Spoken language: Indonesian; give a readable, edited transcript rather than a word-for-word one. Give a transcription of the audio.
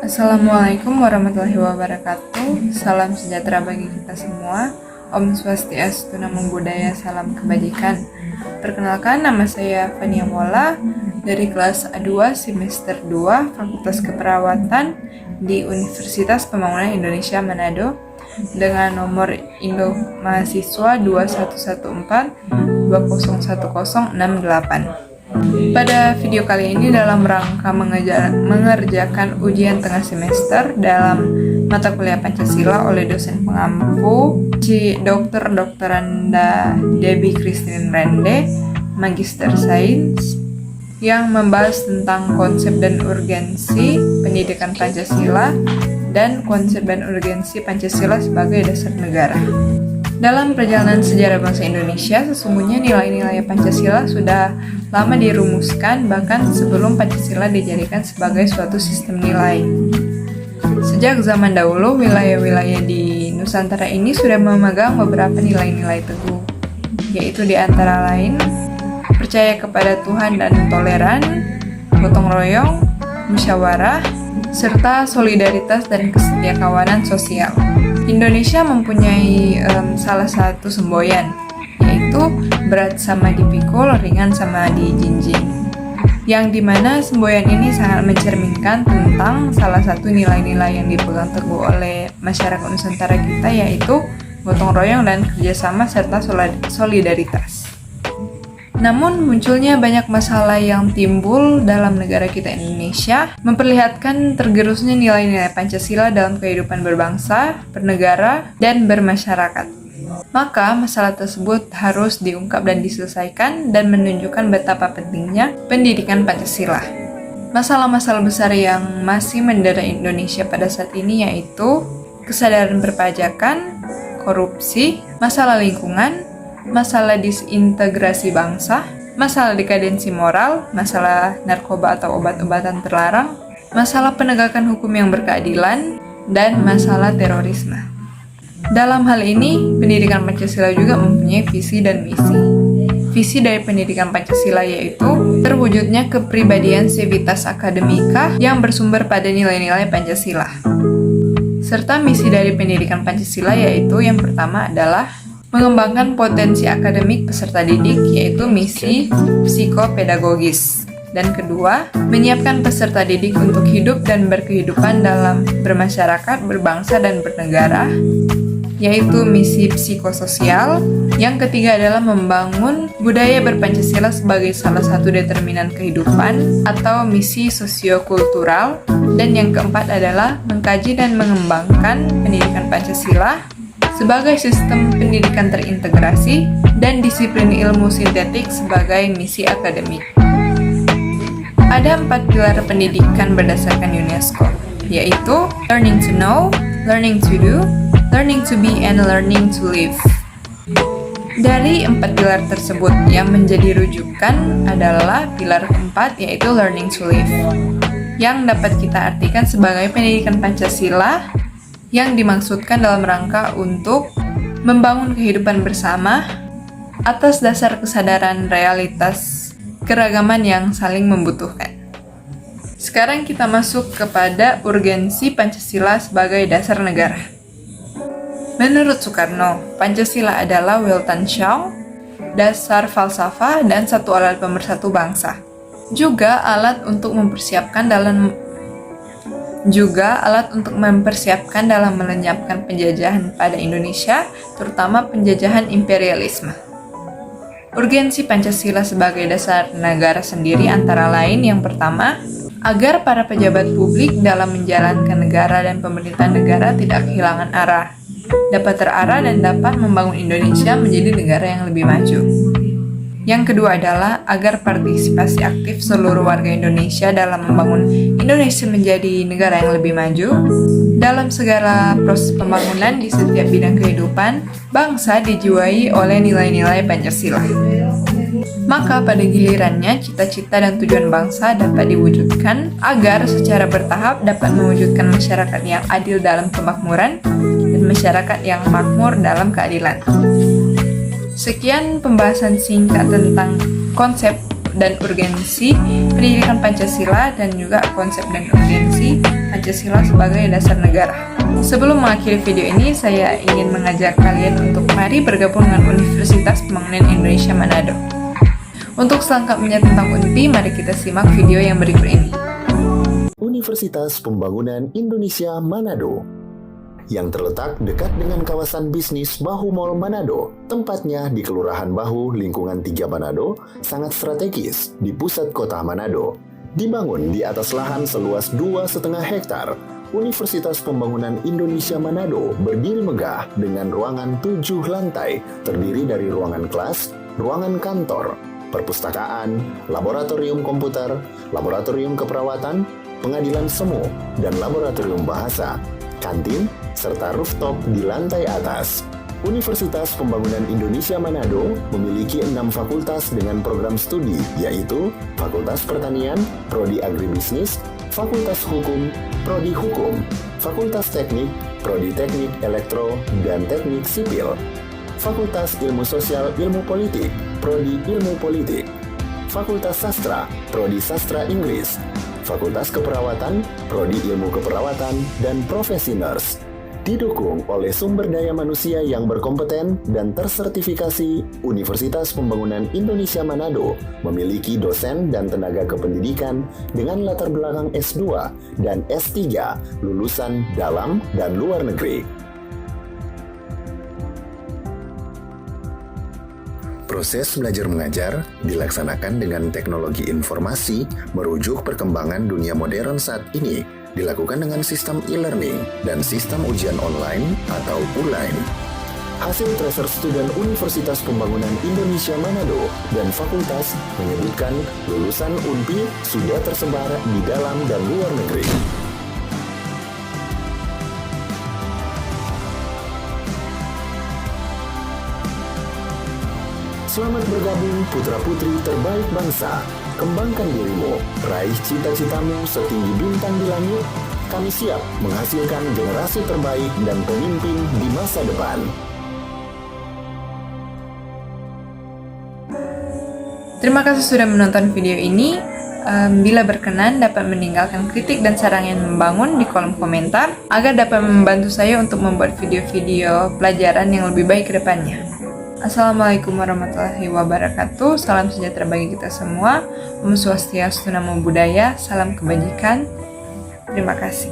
Assalamualaikum warahmatullahi wabarakatuh. Salam sejahtera bagi kita semua. Om Swastiastu, Namo Buddhaya, salam kebajikan. Perkenalkan, nama saya Fania Mola dari kelas A2 semester 2 Fakultas Keperawatan di Universitas Pembangunan Indonesia Manado dengan nomor Indo Mahasiswa 2114201068. Pada video kali ini dalam rangka mengerjakan ujian tengah semester dalam mata kuliah Pancasila oleh dosen pengampu Dr. Anda Debbie Christine Rende, Magister Sains, yang membahas tentang konsep dan urgensi pendidikan Pancasila dan konsep dan urgensi Pancasila sebagai dasar negara. Dalam perjalanan sejarah bangsa Indonesia, sesungguhnya nilai-nilai Pancasila sudah lama dirumuskan, bahkan sebelum Pancasila dijadikan sebagai suatu sistem nilai. Sejak zaman dahulu, wilayah-wilayah di Nusantara ini sudah memegang beberapa nilai-nilai teguh, yaitu di antara lain percaya kepada Tuhan dan toleran, gotong royong, musyawarah, serta solidaritas dan kesetiakawanan sosial. Indonesia mempunyai salah satu semboyan, yaitu berat sama dipikul, ringan sama dijinjing, yang dimana semboyan ini sangat mencerminkan tentang salah satu nilai-nilai yang dipegang teguh oleh masyarakat Nusantara kita, yaitu gotong royong dan kerjasama serta solidaritas. Namun munculnya banyak masalah yang timbul dalam negara kita Indonesia memperlihatkan tergerusnya nilai-nilai Pancasila dalam kehidupan berbangsa, bernegara, dan bermasyarakat. Maka masalah tersebut harus diungkap dan diselesaikan dan menunjukkan betapa pentingnya pendidikan Pancasila. Masalah-masalah besar yang masih mendera Indonesia pada saat ini yaitu kesadaran perpajakan, korupsi, masalah lingkungan, masalah disintegrasi bangsa, masalah dekadensi moral, masalah narkoba atau obat-obatan terlarang, masalah penegakan hukum yang berkeadilan, dan masalah terorisme. Dalam hal ini, pendidikan Pancasila juga mempunyai visi dan misi. Visi dari pendidikan Pancasila yaitu terwujudnya kepribadian civitas akademika yang bersumber pada nilai-nilai Pancasila. Serta misi dari pendidikan Pancasila yaitu yang pertama adalah mengembangkan potensi akademik peserta didik, yaitu misi psikopedagogis. Dan kedua, menyiapkan peserta didik untuk hidup dan berkehidupan dalam bermasyarakat, berbangsa, dan bernegara, yaitu misi psikososial. Yang ketiga adalah membangun budaya berpancasila sebagai salah satu determinan kehidupan atau misi sosiokultural. Dan yang keempat adalah mengkaji dan mengembangkan pendidikan Pancasila sebagai sistem pendidikan terintegrasi dan disiplin ilmu sintetik sebagai misi akademik. Ada 4 pilar pendidikan berdasarkan UNESCO, yaitu learning to know, learning to do, learning to be, and learning to live. Dari 4 pilar tersebut, yang menjadi rujukan adalah pilar keempat, yaitu learning to live, yang dapat kita artikan sebagai pendidikan Pancasila yang dimaksudkan dalam rangka untuk membangun kehidupan bersama atas dasar kesadaran realitas keragaman yang saling membutuhkan. Sekarang kita masuk kepada urgensi Pancasila sebagai dasar negara. Menurut Soekarno, Pancasila adalah Weltanschauung, dasar falsafah dan satu alat pemersatu bangsa. Juga alat untuk mempersiapkan dalam melenyapkan penjajahan pada Indonesia, terutama penjajahan imperialisme. Urgensi Pancasila sebagai dasar negara sendiri antara lain yang pertama, agar para pejabat publik dalam menjalankan negara dan pemerintahan negara tidak kehilangan arah, dapat terarah dan dapat membangun Indonesia menjadi negara yang lebih maju. Yang kedua adalah agar partisipasi aktif seluruh warga Indonesia dalam membangun Indonesia menjadi negara yang lebih maju dalam segala proses pembangunan di setiap bidang kehidupan bangsa dijiwai oleh nilai-nilai Pancasila. Maka pada gilirannya cita-cita dan tujuan bangsa dapat diwujudkan agar secara bertahap dapat mewujudkan masyarakat yang adil dalam kemakmuran dan masyarakat yang makmur dalam keadilan. Sekian pembahasan singkat tentang konsep dan urgensi pendidikan Pancasila dan juga konsep dan urgensi Pancasila sebagai dasar negara. Sebelum mengakhiri video ini, saya ingin mengajak kalian untuk mari bergabung dengan Universitas Pembangunan Indonesia Manado. Untuk selengkapnya tentang UNPI, mari kita simak video yang berikut ini. Universitas Pembangunan Indonesia Manado yang terletak dekat dengan kawasan bisnis Bahu Mall Manado. Tempatnya di Kelurahan Bahu, Lingkungan 3 Manado, sangat strategis di pusat kota Manado. Dibangun di atas lahan seluas 2,5 hektar, Universitas Pembangunan Indonesia Manado berdiri megah dengan ruangan 7 lantai, terdiri dari ruangan kelas, ruangan kantor, perpustakaan, laboratorium komputer, laboratorium keperawatan, pengadilan semu, dan laboratorium bahasa, kantin, serta rooftop di lantai atas. Universitas Pembangunan Indonesia Manado memiliki 6 fakultas dengan program studi, yaitu Fakultas Pertanian, Prodi Agribisnis, Fakultas Hukum, Prodi Hukum, Fakultas Teknik, Prodi Teknik Elektro dan Teknik Sipil, Fakultas Ilmu Sosial Ilmu Politik, Prodi Ilmu Politik, Fakultas Sastra, Prodi Sastra Inggris, Fakultas Keperawatan, Prodi Ilmu Keperawatan, dan Profesi Nurse. Didukung oleh sumber daya manusia yang berkompeten dan tersertifikasi, Universitas Pembangunan Indonesia Manado memiliki dosen dan tenaga kependidikan dengan latar belakang S2 dan S3 lulusan dalam dan luar negeri. Proses belajar mengajar dilaksanakan dengan teknologi informasi merujuk perkembangan dunia modern saat ini, dilakukan dengan sistem e-learning dan sistem ujian online atau ULAIN. Hasil tracer student Universitas Pembangunan Indonesia Manado dan fakultas menyebutkan lulusan UNPI sudah tersebar di dalam dan luar negeri. Selamat bergabung putra-putri terbaik bangsa. Kembangkan dirimu, raih cita-citamu setinggi bintang di langit. Kami siap menghasilkan generasi terbaik dan pemimpin di masa depan. Terima kasih sudah menonton video ini. Bila berkenan, dapat meninggalkan kritik dan saran yang membangun di kolom komentar agar dapat membantu saya untuk membuat video-video pelajaran yang lebih baik ke depannya. Assalamualaikum warahmatullahi wabarakatuh. Salam sejahtera bagi kita semua. Om Swastiastu, Namo Buddhaya. Salam kebajikan. Terima kasih.